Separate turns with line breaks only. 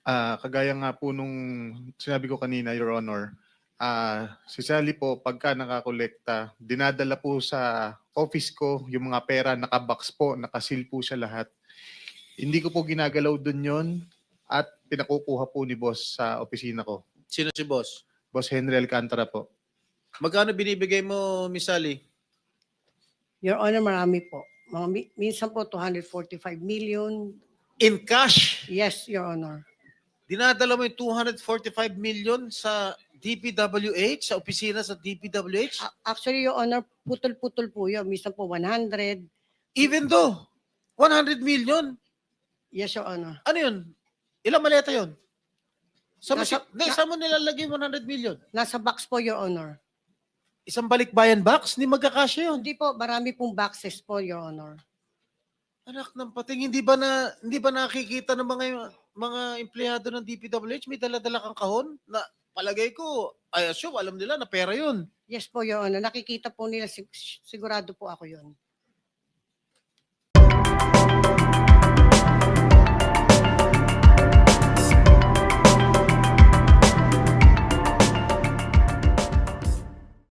Kagaya nga po nung sinabi ko kanina, Your Honor, si Sally po, pagka nakakolekta, dinadala po sa office ko yung mga pera, nakabox po, nakasil po siya lahat. Hindi ko po ginagalaw dun yon at pinakukuha po ni boss sa opisina ko.
Sino si boss?
Boss Henry Alcantara po.
Magkano binibigay mo, Miss Sally?
Your Honor, marami po. Minsan po 245 million.
In cash?
Yes, Your Honor.
Dinadala mo yung 245 million sa DPWH, sa opisina sa DPWH?
Actually, Your Honor, putol-putol po yun. Minsan po 100.
Even though, 100 million?
Yes, Your Honor.
Ano yun? Ilang maleta yun? Saan
Nasa-
mo nilalagay 100 million?
Nasa box po, Your Honor.
Isang balikbayan box? Hindi magkakasya yun.
Hindi po, marami pong boxes po, Your Honor.
Anak ng pating, hindi ba nakikita ng mga empleyado ng DPWH may dala-dala kang kahon na palagay ko, I assume alam nila na pera yun.
Yes po, Your Honor. Nakikita po nila, sigurado po ako yun.